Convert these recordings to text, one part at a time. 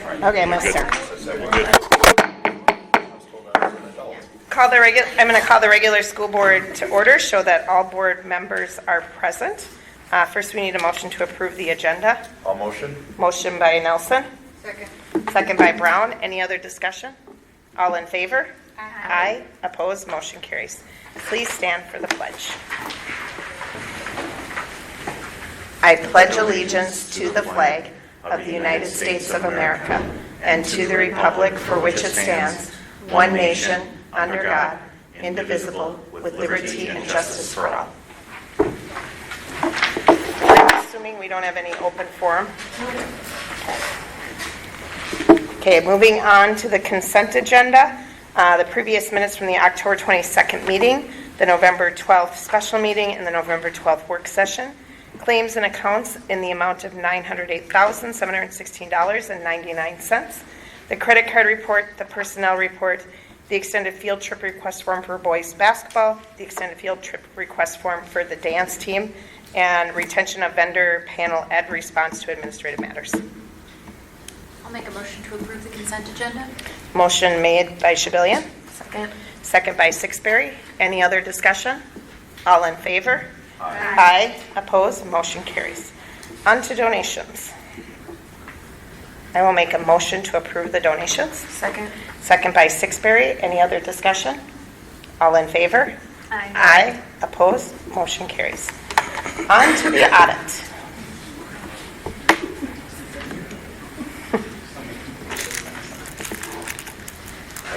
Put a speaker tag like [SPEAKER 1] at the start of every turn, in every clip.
[SPEAKER 1] Okay, I'm going to
[SPEAKER 2] Good.
[SPEAKER 1] start.
[SPEAKER 2] Good.
[SPEAKER 1] I'm going to call the regular school board to order, show that all board members are present. First, we need a motion to approve the agenda.
[SPEAKER 2] All motion?
[SPEAKER 1] Motion by Nelson.
[SPEAKER 3] Second.
[SPEAKER 1] Second by Brown. Any other discussion? All in favor?
[SPEAKER 3] Aye.
[SPEAKER 1] Opposed? Motion carries. Please stand for the pledge. I pledge allegiance to the flag of the United States of America and to the republic for which it stands, one nation, under God, indivisible, with liberty and justice for all. I'm assuming we don't have any open forum. Okay, moving on to the consent agenda. The previous minutes from the October 22nd meeting, the November 12th special meeting, and the November 12th work session. Claims and accounts in the amount of $908,716.99. The credit card report, the personnel report, the extended field trip request form for boys basketball, the extended field trip request form for the dance team, and retention of vendor panel ed response to administrative matters.
[SPEAKER 3] I'll make a motion to approve the consent agenda.
[SPEAKER 1] Motion made by Shabilian,
[SPEAKER 3] Second.
[SPEAKER 1] second by Sixberry. Any other discussion? All in favor?
[SPEAKER 3] Aye.
[SPEAKER 1] Opposed? Motion carries. On to donations. I will make a motion to approve the donations.
[SPEAKER 3] Second.
[SPEAKER 1] Second by Sixberry. Any other discussion? All in favor? Aye. Opposed? Motion carries. On to the audit.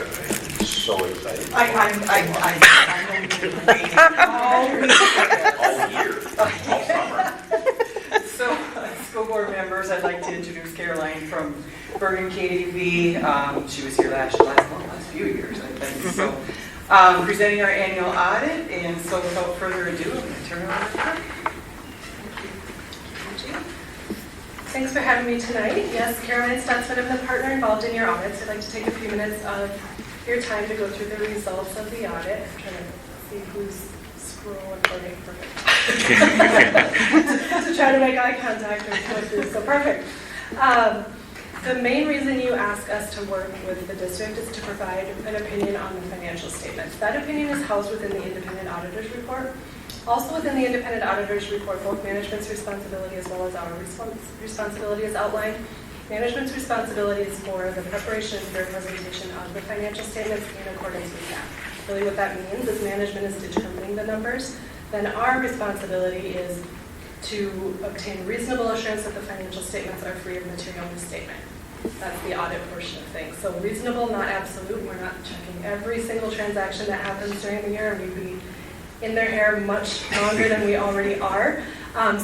[SPEAKER 2] I'm so excited.
[SPEAKER 4] I know you've been waiting all week.
[SPEAKER 2] All year, all summer.
[SPEAKER 4] So, school board members, I'd like to introduce Caroline from Bergen KDV. She was here last few years, I think. So, presenting our annual audit, and so without further ado, I'm going to turn it over to her.
[SPEAKER 5] Thanks for having me tonight. Yes, Caroline Stutzman, I'm the partner involved in your audits. I'd like to take a few minutes of your time to go through the results of the audit. I'm trying to see who's scrolling for me. Perfect. To try to make eye contact with you. So perfect. The main reason you ask us to work with the district is to provide an opinion on the financial statements. That opinion is housed within the independent auditor's report. Also within the independent auditor's report, both management's responsibility as well as our responsibility is outlined. Management's responsibility is for the preparation and fair presentation of the financial statements in accordance with GAAP. Really what that means is management is determining the numbers. Then our responsibility is to obtain reasonable assurance that the financial statements are free of material misstatement. That's the audit portion of things. So reasonable, not absolute. We're not checking every single transaction that happens during the year, and we'd be in their hair much longer than we already are.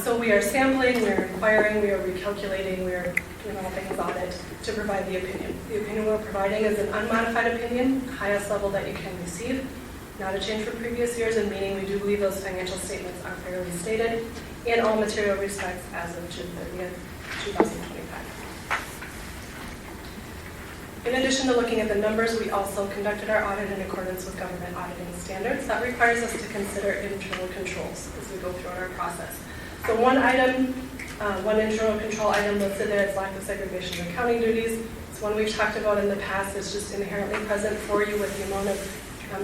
[SPEAKER 5] So we are sampling, we are inquiring, we are recalculating, we are doing all things audit to provide the opinion. The opinion we're providing is an unmodified opinion, highest level that you can receive, not a change from previous years, and meaning we do believe those financial statements are fairly stated in all material respects as of June 30th, 2025. In addition to looking at the numbers, we also conducted our audit in accordance with government auditing standards. That requires us to consider internal controls as we go through our process. So one internal control item listed there is lack of segregation of accounting duties. It's one we've talked about in the past. It's just inherently present for you with the amount of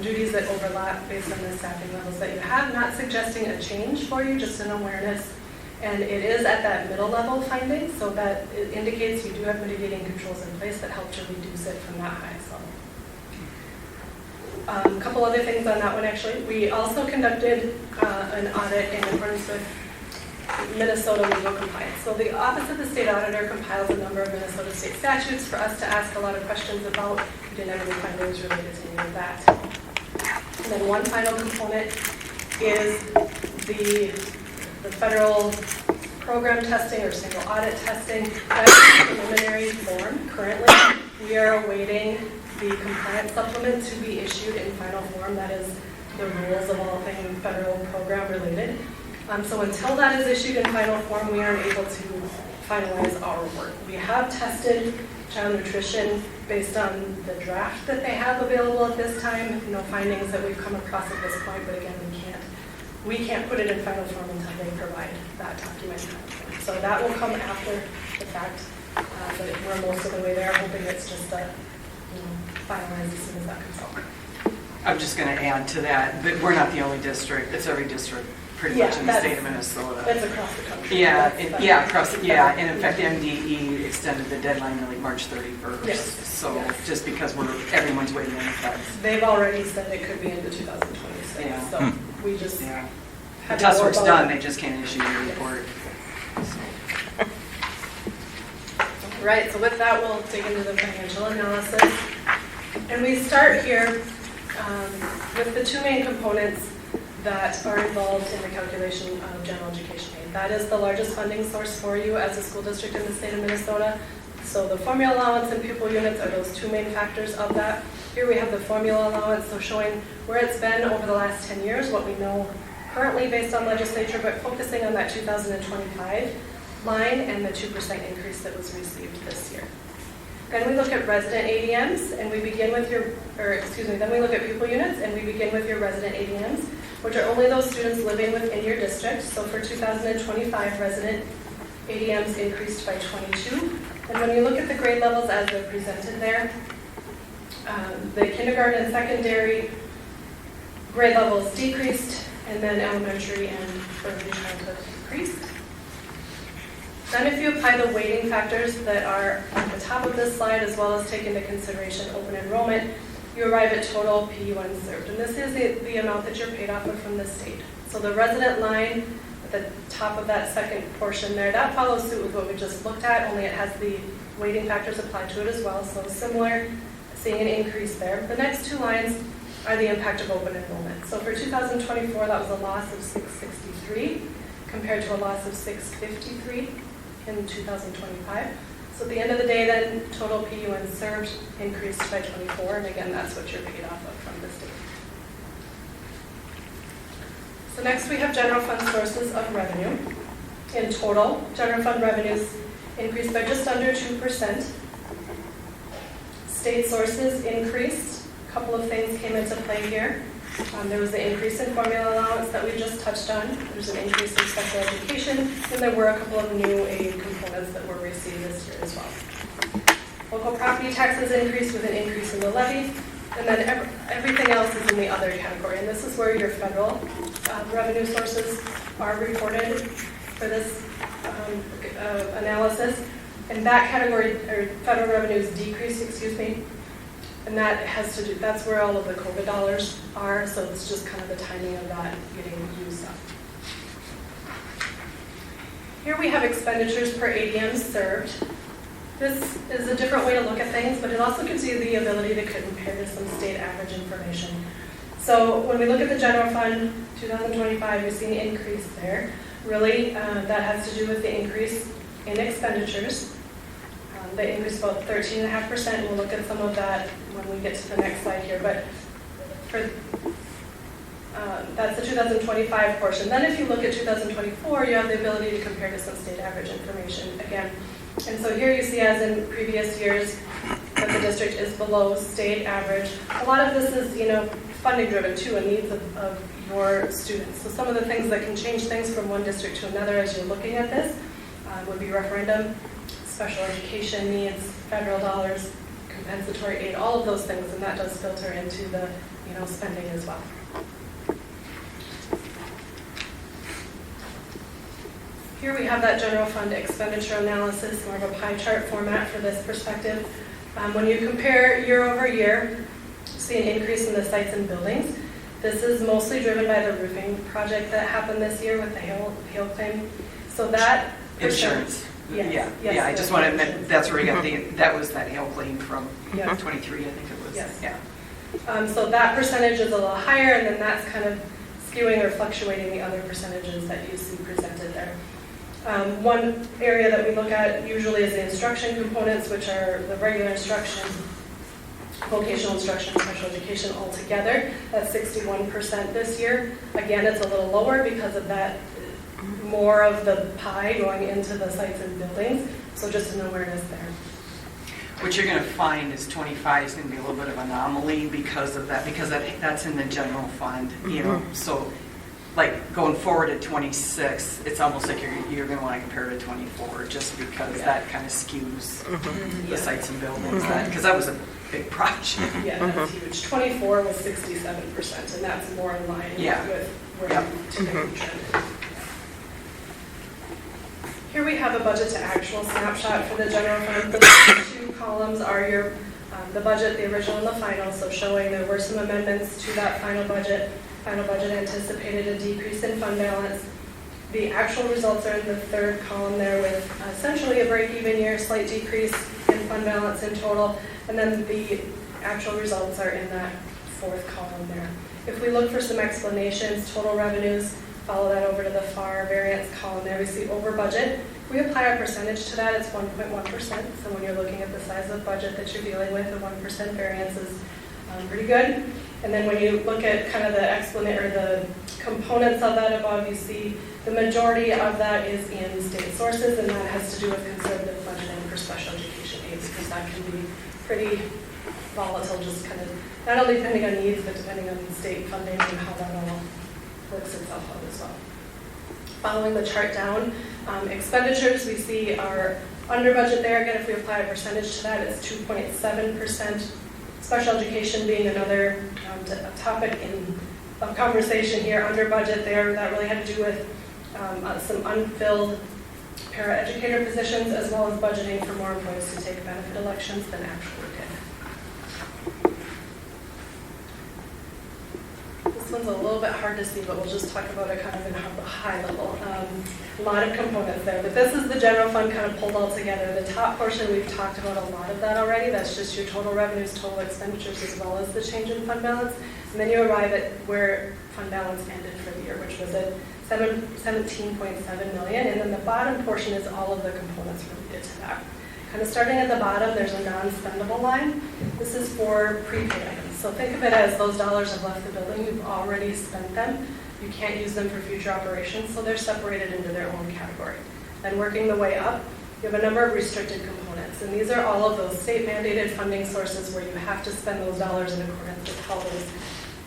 [SPEAKER 5] duties that overlap based on the staffing levels that you have. Not suggesting a change for you, just an awareness. And it is at that middle level finding, so that it indicates you do have mitigating controls in place that help to reduce it from that highest level. A couple other things on that one actually. We also conducted an audit in accordance with Minnesota legal compliance. So the Office of the State Auditor compiles a number of Minnesota state statutes for us to ask a lot of questions about. We didn't have any findings related to any of that. And then one final component is the federal program testing or single audit testing. That is a preliminary form. Currently, we are awaiting the compliance supplement to be issued in final form. That is the rules of all things federal program related. So until that is issued in final form, we aren't able to finalize our work. We have tested child nutrition based on the draft that they have available at this time. No findings that we've come across at this point, but again, we can't put it in final form until they provide that document. So that will come after the fact, but we're most of the way there. hoping it's just finalized as soon as that comes out.
[SPEAKER 4] I'm just going to add to that, that we're not the only district, it's every district pretty
[SPEAKER 5] Yeah,
[SPEAKER 4] much in the state of
[SPEAKER 5] that's
[SPEAKER 4] Minnesota.
[SPEAKER 5] across the country.
[SPEAKER 4] Yeah,
[SPEAKER 5] That's-
[SPEAKER 4] yeah, across, yeah, and in fact, MDE extended the deadline to like March 31st.
[SPEAKER 5] Yes,
[SPEAKER 4] So
[SPEAKER 5] yes.
[SPEAKER 4] just because everyone's waiting on the feds.
[SPEAKER 5] They've already said it could be into 2026,
[SPEAKER 4] Yeah.
[SPEAKER 5] so we just
[SPEAKER 4] Yeah. The
[SPEAKER 5] had to
[SPEAKER 4] test
[SPEAKER 5] go
[SPEAKER 4] work's
[SPEAKER 5] about
[SPEAKER 4] done,
[SPEAKER 5] it.
[SPEAKER 4] they just can't issue a report.
[SPEAKER 5] Right, so with that, we'll dig into the financial analysis. And we start here with the two main components that are involved in the calculation of general education aid. That is the largest funding source for you as a school district in the state of Minnesota. So the formula allowance and pupil units are those two main factors of that. Here we have the formula allowance, so showing where it's been over the last 10 years, what we know currently based on legislature, but focusing on that 2025 line and the 2% increase that was received this year. Then we look at resident ADMs, and we begin with then we look at pupil units, and we begin with your resident ADMs, which are only those students living within your district. So for 2025, resident ADMs increased by 22. And when you look at the grade levels as they're presented there, the kindergarten and secondary grade levels decreased, and then elementary and early childhood increased. Then if you apply the weighting factors that are at the top of this slide, as well as take into consideration open enrollment, you arrive at total PUN served. And this is the amount that you're paid off of from the state. So the resident line at the top of that second portion there, that follows suit with what we just looked at, only it has the weighting factors applied to it as well. So similar, seeing an increase there. The next two lines are the impact of open enrollment. So for 2024, that was a loss of 663 compared to a loss of 653 in 2025. So at the end of the day then, total PUN served increased by 24, and again, that's what you're paid off of from the state. So next we have general fund sources of revenue. In total, general fund revenues increased by just under 2%. State sources increased. A couple of things came into play here. There was the increase in formula allowance that we just touched on. There's an increase in special education, and there were a couple of new aid components that were received this year as well. Local property taxes increased with an increase in the levy, and then everything else is in the other category. And this is where your federal revenue sources are reported for this analysis. And that category, or federal revenues decreased, and that has to do, that's where all of the COVID dollars are, so it's just kind of the timing of that getting used up. Here we have expenditures per ADM served. This is a different way to look at things, but it also gives you the ability to compare to some state average information. So when we look at the general fund, 2025, we see an increase there. Really, that has to do with the increase in expenditures. They increased about 13.5%, and we'll look at some of that when we get to the next slide here. But for that's the 2025 portion. Then if you look at 2024, you have the ability to compare to some state average information again. And so here you see, as in previous years, that the district is below state average. A lot of this is, funding driven too, and needs of your students. So some of the things that can change things from one district to another as you're looking at this would be referendum, special education needs, federal dollars, compensatory aid, all of those things, and that does filter into the spending as well. Here we have that general fund expenditure analysis, more of a pie chart format for this perspective. When you compare year over year, you see an increase in the sites and buildings. This is mostly driven by the roofing project that happened this year with the hail claim. So that
[SPEAKER 4] Insurance.
[SPEAKER 5] Yes,
[SPEAKER 4] Yeah, I just wanted, that's where we got
[SPEAKER 1] Mm-hmm.
[SPEAKER 4] that was that hail claim from
[SPEAKER 5] Yeah.
[SPEAKER 4] 23, I think it was.
[SPEAKER 5] Yes.
[SPEAKER 4] Yeah.
[SPEAKER 5] So that percentage is a little higher, and then that's kind of skewing or fluctuating the other percentages that you see presented there. One area that we look at usually is the instruction components, which are the regular instruction, vocational instruction, special education all together. That's 61% this year. Again, it's a little lower because of that more of the pie going into the sites and buildings. So just an awareness there.
[SPEAKER 4] What you're going to find is 25 is going to be a little bit of an anomaly because of that, because that's in the general fund, So like going forward to 26, it's almost like you're going to want to compare to 24 just because that kind of skews the sites and buildings. Because that was a big project.
[SPEAKER 5] Yeah, that's huge. 24 was 67%, and that's more in line
[SPEAKER 4] Yeah.
[SPEAKER 5] with where
[SPEAKER 4] Yep.
[SPEAKER 5] we typically trended. Here we have a budget to actual snapshot for the general fund. The two columns are your the budget, the original and the final, so showing there were some amendments to that final budget. Final budget anticipated a decrease in fund balance. The actual results are in the third column there with essentially a break-even year, slight decrease in fund balance in total, and then the actual results are in that fourth column there. If we look for some explanations, total revenues, follow that over to the FAR variance column there, we see over budget. If we apply a percentage to that, it's 1.1%. So when you're looking at the size of budget that you're dealing with, a 1% variance is pretty good. And then when you look at kind of the explanation or the components of that above, you see the majority of that is in state sources, and that has to do with conservative budgeting for special education aids, because that can be pretty volatile, just kind of not only depending on needs, but depending on state funding and how that all works itself out as well. Following the chart down, expenditures we see are under budget there. Again, if we apply a percentage to that, it's 2.7%. Special education being another topic of conversation here, under budget there. That really had to do with some unfilled paraeducator positions, as well as budgeting for more employees to take benefit elections than actually did. This one's a little bit hard to see, but we'll just talk about it kind of in a high level. A lot of components there, but this is the general fund kind of pulled all together. The top portion, we've talked about a lot of that already. That's just your total revenues, total expenditures, as well as the change in fund balance. And then you arrive at where fund balance ended for the year, which was at $17.7 million. And then the bottom portion is all of the components related to that. Kind of starting at the bottom, there's a non-spendable line. This is for prepaid items. So think of it as those dollars have left the building, you've already spent them. You can't use them for future operations, so they're separated into their own category. Then working the way up, you have a number of restricted components. And these are all of those state mandated funding sources where you have to spend those dollars in accordance with how those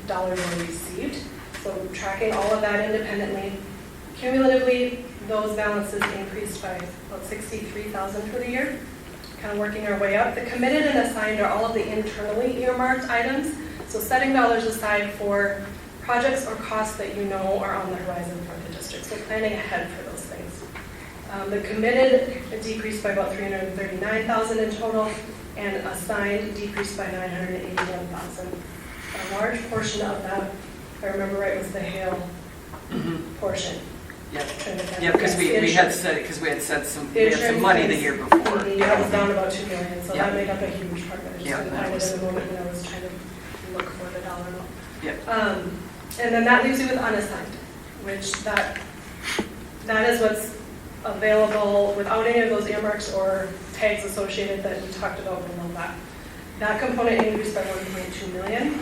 [SPEAKER 5] dollars are received. So tracking all of that independently. Cumulatively, those balances increased by about $63,000 for the year. Kind of working our way up. The committed and assigned are all of the internally earmarked items. So setting dollars aside for projects or costs that you know are on the horizon for the district. So planning ahead for those things. The committed decreased by about $339,000 in total, and assigned decreased by $981,000. A large portion of that, if I remember right, was the hail portion.
[SPEAKER 4] Yep, because we had said some money the year before.
[SPEAKER 5] Yeah, it was down about $2 million, so
[SPEAKER 4] Yep.
[SPEAKER 5] that made up a huge part of it. I just
[SPEAKER 4] Yep,
[SPEAKER 5] couldn't
[SPEAKER 4] that
[SPEAKER 5] find it
[SPEAKER 4] was-
[SPEAKER 5] in the moment when I was trying to look for the dollar amount.
[SPEAKER 4] Yep.
[SPEAKER 5] And then that leaves you with unassigned, which that is what's available without any of those earmarks or tags associated that we talked about below that. That component increased by $1.2 million.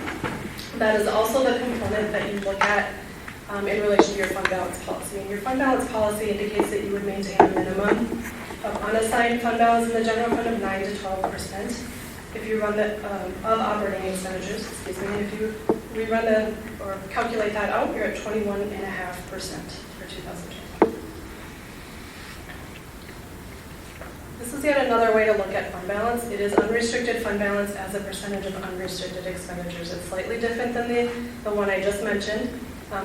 [SPEAKER 5] That is also the component that you look at in relation to your fund balance policy. And your fund balance policy indicates that you would maintain a minimum of unassigned fund balance in the general fund of 9 to 12%. If you run the of operating expenditures, if you rerun or calculate that out, you're at 21.5% for 2020. This is yet another way to look at fund balance. It is unrestricted fund balance as a percentage of unrestricted expenditures. It's slightly different than the one I just mentioned.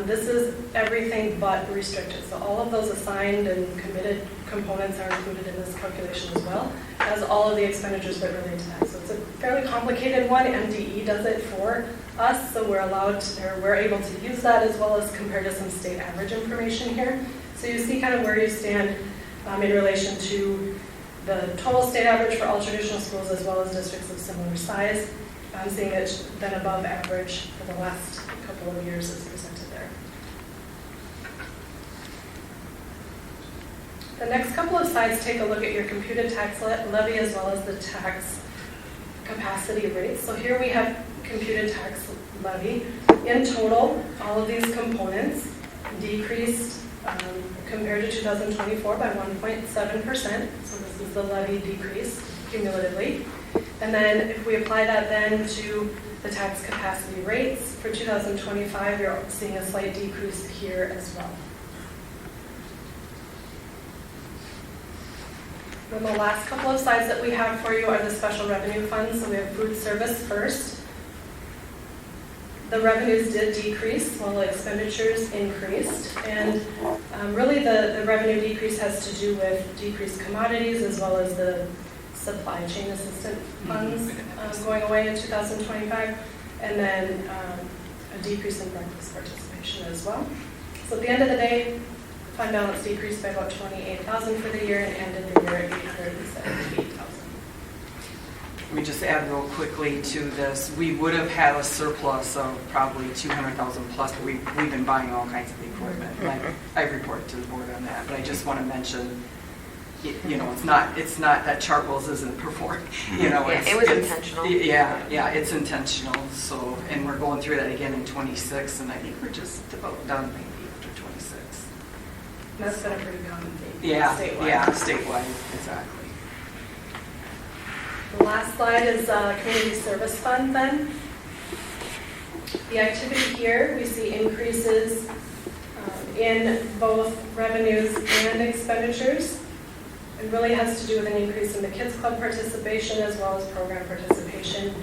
[SPEAKER 5] This is everything but restricted. So all of those assigned and committed components are included in this calculation as well, as all of the expenditures that relate to that. So it's a fairly complicated one. MDE does it for us, so we're able to use that as well as compare to some state average information here. So you see kind of where you stand in relation to the total state average for all traditional schools as well as districts of similar size. I'm seeing it then above average for the last couple of years as presented there. The next couple of slides take a look at your computed tax levy as well as the tax capacity rates. So here we have computed tax levy. In total, all of these components decreased compared to 2024 by 1.7%. So this is the levy decrease cumulatively. And then if we apply that then to the tax capacity rates for 2025, you're seeing a slight decrease here as well. Then the last couple of slides that we have for you are the special revenue funds. So we have food service first. The revenues did decrease while the expenditures increased. And really the revenue decrease has to do with decreased commodities as well as the supply chain assistance funds going away in 2025. And then a decrease in breakfast participation as well. So at the end of the day, fund balance decreased by about $28,000 for the year and ended the year at $878,000.
[SPEAKER 4] Let me just add real quickly to this. We would have had a surplus of probably $200,000 plus, but we've been buying all kinds of equipment. I report to the board on that, but I just want to mention, it's not that Chartwell's isn't performing.
[SPEAKER 3] It was intentional.
[SPEAKER 4] Yeah, it's intentional. So, and we're going through that again in 26, and I think we're just about done maybe after 26.
[SPEAKER 5] That's been a pretty common thing statewide.
[SPEAKER 4] Yeah, statewide, exactly.
[SPEAKER 5] The last slide is Community Service Fund then. The activity here, we see increases in both revenues and expenditures. It really has to do with an increase in the Kids Club participation as well as program participation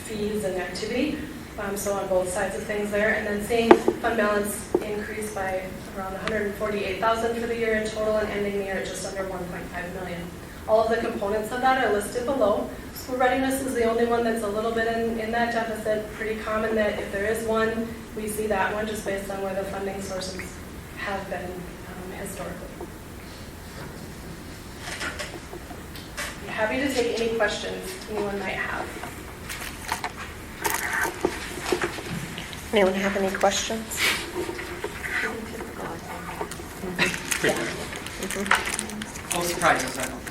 [SPEAKER 5] fees and activity. So on both sides of things there. And then seeing fund balance increase by around $148,000 for the year in total and ending the year at just under $1.5 million. All of the components of that are listed below. School readiness is the only one that's a little bit in that deficit. Pretty common that if there is one, we see that one just based on where the funding sources have been historically. I'm happy to take any questions anyone might have.
[SPEAKER 1] Anyone have any questions?
[SPEAKER 4] No surprises, I don't think.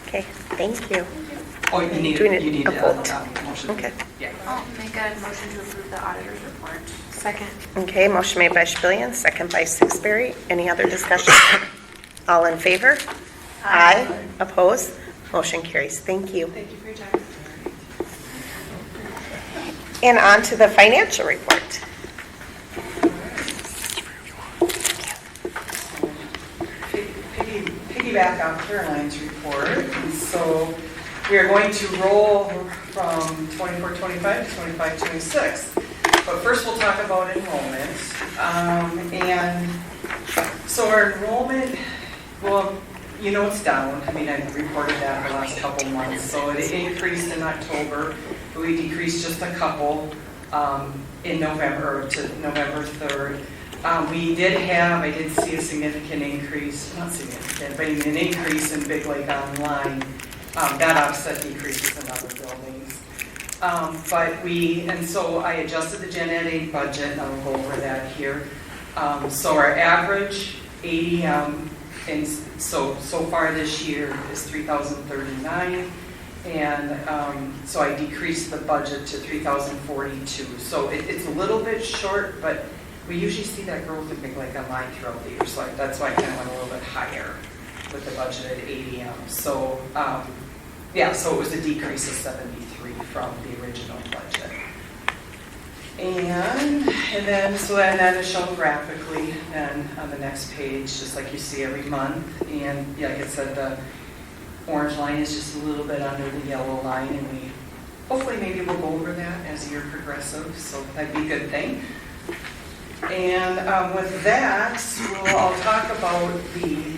[SPEAKER 1] Okay, thank you.
[SPEAKER 4] Oh, you need
[SPEAKER 1] Do we need
[SPEAKER 4] a
[SPEAKER 1] a vote?
[SPEAKER 4] motion.
[SPEAKER 1] Okay.
[SPEAKER 4] Yeah.
[SPEAKER 3] I'll make a motion to approve the auditor's report. Second.
[SPEAKER 1] Okay, motion made by Shbillion, second by Sixberry. Any other discussion? All in favor? Aye. Opposed? Motion carries. Thank you.
[SPEAKER 5] Thank you for your time.
[SPEAKER 1] And on to the financial report.
[SPEAKER 4] Piggyback off Caroline's report. And so we are going to roll from 24-25 to 25-26. But first we'll talk about enrollment. And so our enrollment, well, it's down. I mean, I reported that the last couple months. So it increased in October. We decreased just a couple in November to November 3rd. We did have, I did see a significant increase, not significant, but an increase in Big Lake Online. That offset decreases in other buildings. And so I adjusted the Gen Ed 8 budget, and I'll go over that here. So our average ADM, and so far this year is 3,039. And so I decreased the budget to 3,042. So it's a little bit short, but we usually see that growth in Big Lake Online throughout the year. So that's why I kind of went a little bit higher with the budget at ADM. So so it was a decrease of 73 from the original budget. And then is shown graphically and on the next page, just like you see every month. And like I said, the orange line is just a little bit under the yellow line, and we hopefully maybe we'll go over that as the year progresses, so that'd be a good thing. And with that, I'll talk about the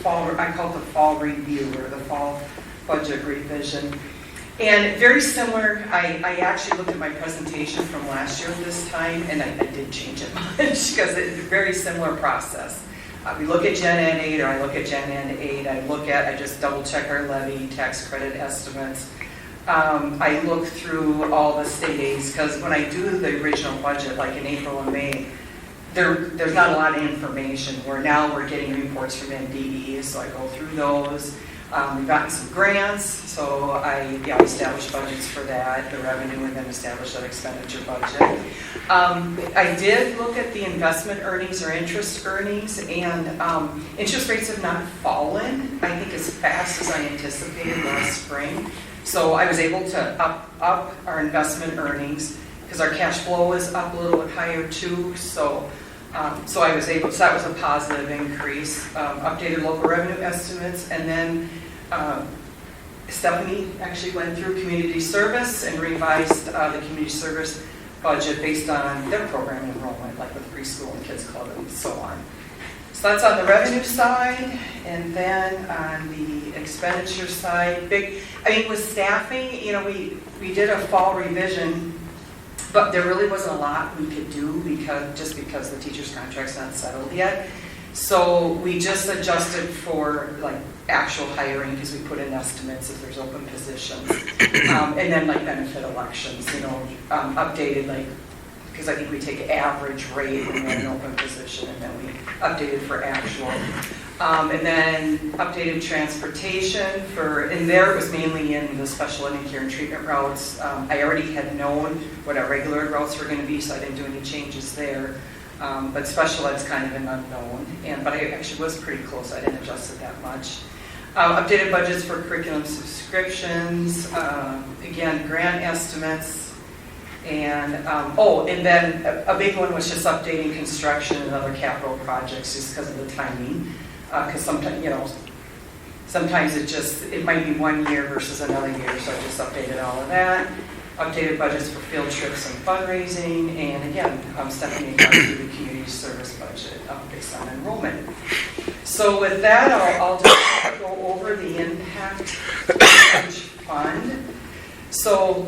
[SPEAKER 4] fall, I call it the fall review or the fall budget revision. And very similar, I actually looked at my presentation from last year this time, and I did change it much because it's a very similar process. We look at Gen Ed 8, or I look at Gen Ed 8, I just double check our levy, tax credit estimates. I look through all the state aids, because when I do the original budget, like in April and May, there's not a lot of information. We're getting reports from MDE, so I go through those. We've gotten some grants, so I established budgets for that, the revenue, and then established that expenditure budget. I did look at the investment earnings or interest earnings, and interest rates have not fallen, I think, as fast as I anticipated last spring. So I was able to up our investment earnings because our cash flow is up a little bit higher too. So I was able, so that was a positive increase. Updated local revenue estimates, and then Stephanie actually went through community service and revised the community service budget based on their program enrollment, like with preschool and kids club and so on. So that's on the revenue side, and then on the expenditure side, with staffing, we did a fall revision, but there really wasn't a lot we could do because the teacher's contract's not settled yet. So we just adjusted for actual hiring because we put in estimates if there's open positions, and then benefit elections, updated because I think we take average rate when we're in an open position, and then we updated for actual. And then updated transportation and there it was mainly in the special ed and care and treatment routes. I already had known what our regular routes were going to be, so I didn't do any changes there. But special ed's kind of an unknown, but I actually was pretty close. I didn't adjust it that much. Updated budgets for curriculum subscriptions, again, grant estimates, and then a big one was just updating construction and other capital projects just because of the timing. Because sometimes it might be 1 year versus another year, so I just updated all of that. Updated budgets for field trips and fundraising, and again, Stephanie got through the community service budget based on enrollment. So with that, I'll just go over the impact fund. So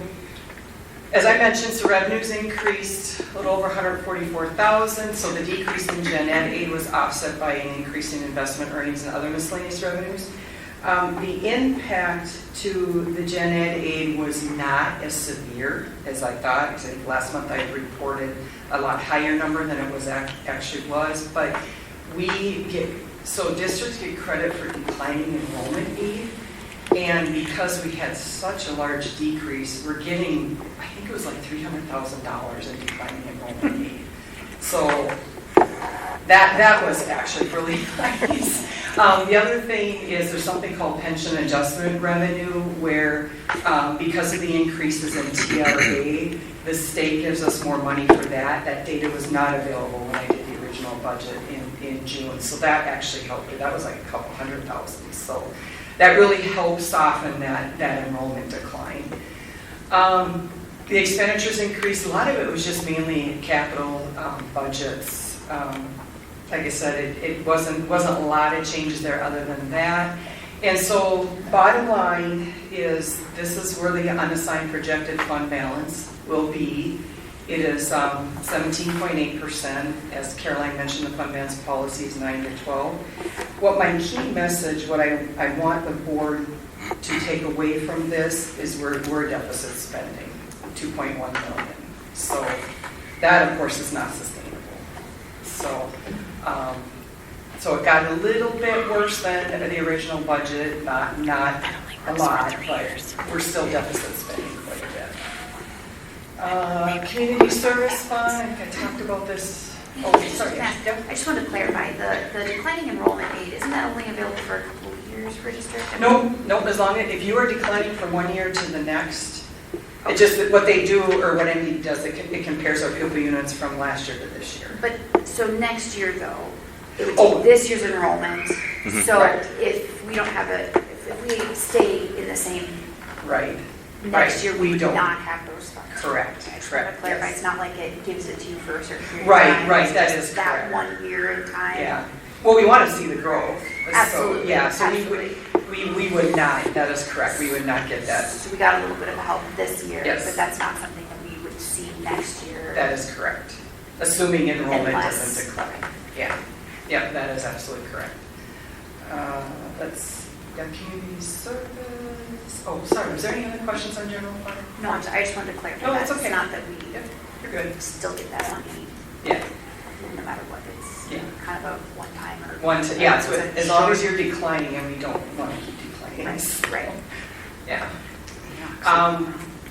[SPEAKER 4] as I mentioned, so revenues increased a little over $144,000. So the decrease in Gen Ed aid was offset by an increase in investment earnings and other miscellaneous revenues. The impact to the Gen Ed aid was not as severe as I thought, because I think last month I had reported a lot higher number than it was actually was. But districts get credit for declining enrollment aid, and because we had such a large decrease, we're getting, I think it was $300,000 in declining enrollment aid. So that was actually really nice. The other thing is there's something called pension adjustment revenue where because of the increases in TRA, the state gives us more money for that. That data was not available when I did the original budget in June. So that actually helped it. That was a couple $100,000. So that really helped soften that enrollment decline. The expenditures increased. A lot of it was just mainly capital budgets. Like I said, it wasn't a lot of changes there other than that. And so bottom line is this is where the unassigned projected fund balance will be. It is 17.8%. As Caroline mentioned, the fund balance policy is 9 to 12. What my key message, what I want the board to take away from this is we're deficit spending, 2.1 million. So that, of course, is not sustainable. So it got a little bit worse than the original budget, not a lot, but we're still deficit spending quite a bit. Community service fund, I talked about this. Oh, sorry.
[SPEAKER 3] I just wanted to clarify, the declining enrollment aid, isn't that only available for a couple of years for district?
[SPEAKER 4] No, as long as, if you are declining from 1 year to the next, it just, what they do, or what MD does, it compares our pupil units from last year to this year.
[SPEAKER 3] But, so next year though, it would take this year's enrollment. So
[SPEAKER 4] Right.
[SPEAKER 3] if we don't have if we stay in the same
[SPEAKER 4] Right.
[SPEAKER 3] next year, we would
[SPEAKER 4] don't.
[SPEAKER 3] not have those funds.
[SPEAKER 4] Correct.
[SPEAKER 3] I just want to
[SPEAKER 4] Correct,
[SPEAKER 3] clarify,
[SPEAKER 4] yes.
[SPEAKER 3] it's not like it gives it to you for a certain period
[SPEAKER 4] Right,
[SPEAKER 3] of time.
[SPEAKER 4] right,
[SPEAKER 3] It's
[SPEAKER 4] that
[SPEAKER 3] just
[SPEAKER 4] is
[SPEAKER 3] that
[SPEAKER 4] correct.
[SPEAKER 3] 1 year in time.
[SPEAKER 4] Yeah. Well, we want to see the growth.
[SPEAKER 3] Absolutely,
[SPEAKER 4] So, yeah, so
[SPEAKER 3] absolutely.
[SPEAKER 4] we would not, that is correct, we would not get that.
[SPEAKER 3] So we got a little bit of help this year,
[SPEAKER 4] Yes.
[SPEAKER 3] but that's not something that we would see next year.
[SPEAKER 4] That is correct. Assuming enrollment
[SPEAKER 3] Unless-
[SPEAKER 4] doesn't decline. Yeah, that is absolutely correct. Let's, community service. Oh, sorry, was there any other questions on general fund?
[SPEAKER 3] No, I just wanted to clarify
[SPEAKER 4] No,
[SPEAKER 3] that.
[SPEAKER 4] it's okay.
[SPEAKER 3] It's not that we
[SPEAKER 4] You're good.
[SPEAKER 3] still get that money,
[SPEAKER 4] Yeah.
[SPEAKER 3] no matter what. It's
[SPEAKER 4] Yeah.
[SPEAKER 3] kind of a one-time or.
[SPEAKER 4] So as long as you're declining, and we don't want to keep declining. lines.
[SPEAKER 3] Right.
[SPEAKER 4] Yeah.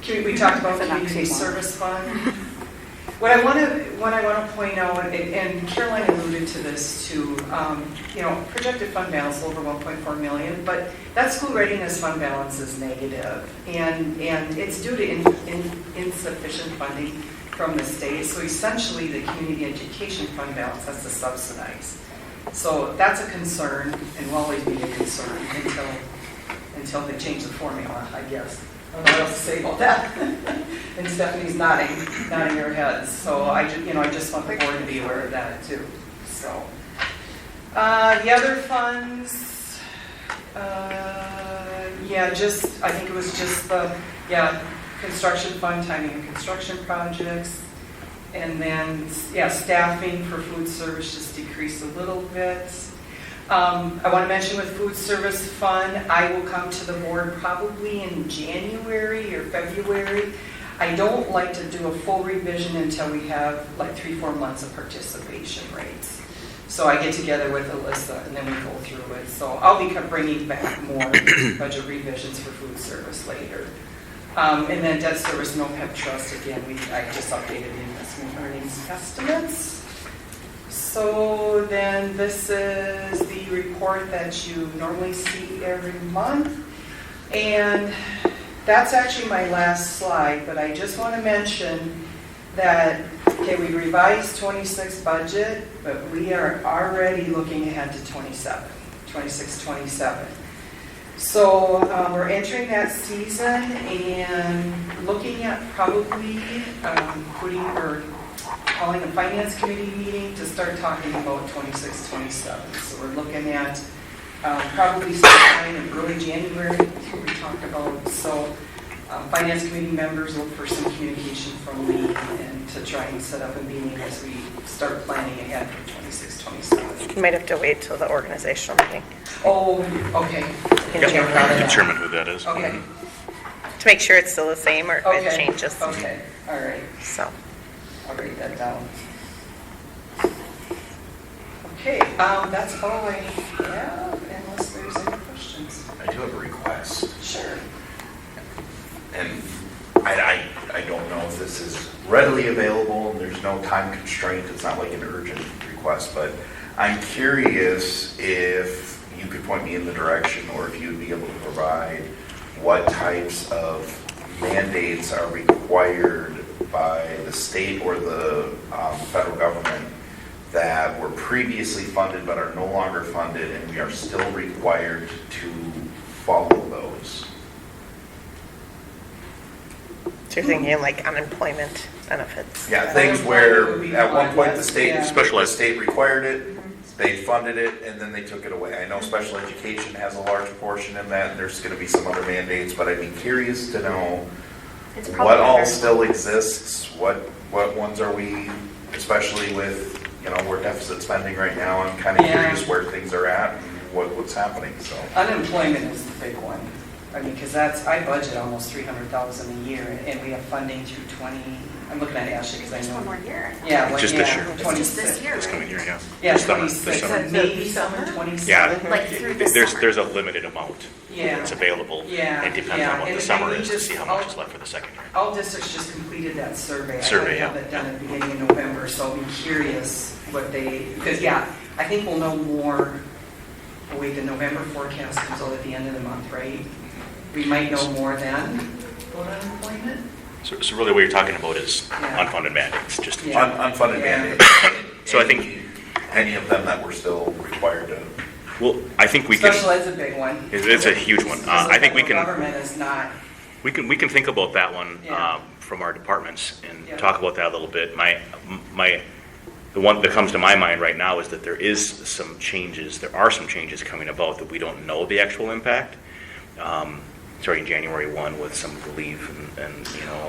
[SPEAKER 4] We talked about the community service fund. What I want to point out, and Caroline alluded to this too, projected fund balance over 1.4 million, but that school readiness fund balance is negative, and it's due to insufficient funding from the state. So essentially, the community education fund balance has to subsidize. So that's a concern, and will always be a concern until they change the formula, I guess. I don't know what else to say about that. And Stephanie's nodding her head. So I just want the board to be aware of that too. So the other funds, I think it was just the construction fund, timing of construction projects, and then staffing for food service just decreased a little bit. I want to mention with food service fund, I will come to the board probably in January or February. I don't like to do a full revision until we have like 3-4 months of participation rates. So I get together with Alyssa and then we go through it. So I'll be bringing back more budget revisions for food service later. And then debt service and OPEB trust, again, I just updated the investment earnings estimates. So then this is the report that you normally see every month. And that's actually my last slide, but I just want to mention that, we revised 26 budget, but we are already looking ahead to 26, 27. So we're entering that season and looking at probably calling a finance committee meeting to start talking about 26, 27. So we're looking at probably sometime in early January, that's what we talked about. So finance committee members look for some communication from me and to try and set up a meeting as we start planning ahead for 26, 27.
[SPEAKER 1] You might have to wait till the organizational meeting
[SPEAKER 4] Oh, okay.
[SPEAKER 1] in January
[SPEAKER 6] Determine who that is.
[SPEAKER 4] Okay.
[SPEAKER 1] to make sure it's still the same or if it changes.
[SPEAKER 4] Okay, all right.
[SPEAKER 1] So,
[SPEAKER 4] I'll write that down. Okay, that's all I have, unless there's any questions.
[SPEAKER 2] I do have a request,
[SPEAKER 4] Sure.
[SPEAKER 2] and I don't know if this is readily available, and there's no time constraint, it's not like an urgent request, but I'm curious if you could point me in the direction, or if you'd be able to provide what types of mandates are required by the state or the federal government that were previously funded but are no longer funded, and we are still required to follow those.
[SPEAKER 1] so you're thinking like unemployment benefits?
[SPEAKER 2] Yeah, things where
[SPEAKER 4] would be
[SPEAKER 2] at one point the
[SPEAKER 4] yeah.
[SPEAKER 2] state,
[SPEAKER 6] Specialized.
[SPEAKER 2] the state required it, they funded it, and then they took it away. I know special education has a large portion in that, and there's going to be some other mandates, but I'd be curious to know
[SPEAKER 3] It's probably
[SPEAKER 2] what all
[SPEAKER 3] very-
[SPEAKER 2] still exists, what ones are we, especially with, we're deficit spending right now, I'm kind of
[SPEAKER 4] Yeah.
[SPEAKER 2] curious where things are at and what's happening, so.
[SPEAKER 4] Unemployment is the big one. I mean, because I budget almost $300,000 a year, and we have funding through 20. I'm looking at Ashley because I
[SPEAKER 3] Just one
[SPEAKER 4] know.
[SPEAKER 3] more year.
[SPEAKER 4] Yeah,
[SPEAKER 6] Just this year.
[SPEAKER 3] It's just this year,
[SPEAKER 6] This
[SPEAKER 3] right?
[SPEAKER 6] coming year, yeah.
[SPEAKER 4] Yeah,
[SPEAKER 6] This summer,
[SPEAKER 4] 26,
[SPEAKER 6] this summer.
[SPEAKER 4] maybe some in 27.
[SPEAKER 6] Yeah.
[SPEAKER 3] Like through this summer.
[SPEAKER 6] There's a limited amount
[SPEAKER 4] Yeah.
[SPEAKER 6] that's available.
[SPEAKER 4] Yeah,
[SPEAKER 6] It depends
[SPEAKER 4] yeah.
[SPEAKER 6] on what
[SPEAKER 4] And
[SPEAKER 6] the summer
[SPEAKER 4] we
[SPEAKER 6] is to
[SPEAKER 4] just-
[SPEAKER 6] see how much is left for the second year.
[SPEAKER 4] All districts just completed that survey.
[SPEAKER 6] Survey,
[SPEAKER 4] I have
[SPEAKER 6] yeah.
[SPEAKER 4] that done at the beginning of November, so I'll be curious what because I think we'll know more. The November forecast comes out at the end of the month, right? We might know more then about unemployment.
[SPEAKER 6] So really what you're talking about is
[SPEAKER 4] Yeah.
[SPEAKER 6] unfunded mandates, just in
[SPEAKER 4] Yeah.
[SPEAKER 6] general.
[SPEAKER 2] Unfunded
[SPEAKER 4] Yeah.
[SPEAKER 2] mandates.
[SPEAKER 6] So I think-
[SPEAKER 2] Any of them that we're still required to.
[SPEAKER 6] Well, I think we can,
[SPEAKER 4] Special ed's a big one.
[SPEAKER 6] it's a huge one.
[SPEAKER 4] Because the
[SPEAKER 6] I think we
[SPEAKER 4] federal
[SPEAKER 6] can,
[SPEAKER 4] Government is not,
[SPEAKER 6] we can think about that one
[SPEAKER 4] Yeah.
[SPEAKER 6] from our departments and
[SPEAKER 4] Yeah.
[SPEAKER 6] talk about that a little bit. The one that comes to my mind right now is that there are some changes coming about that we don't know the actual impact. Starting January 1 with some relief and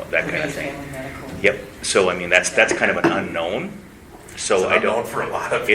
[SPEAKER 6] that kind of thing.
[SPEAKER 4] family medical.
[SPEAKER 6] Yep. So I mean that's kind of an unknown. So
[SPEAKER 2] It's
[SPEAKER 6] I don't.
[SPEAKER 2] unknown for a lot of
[SPEAKER 6] It's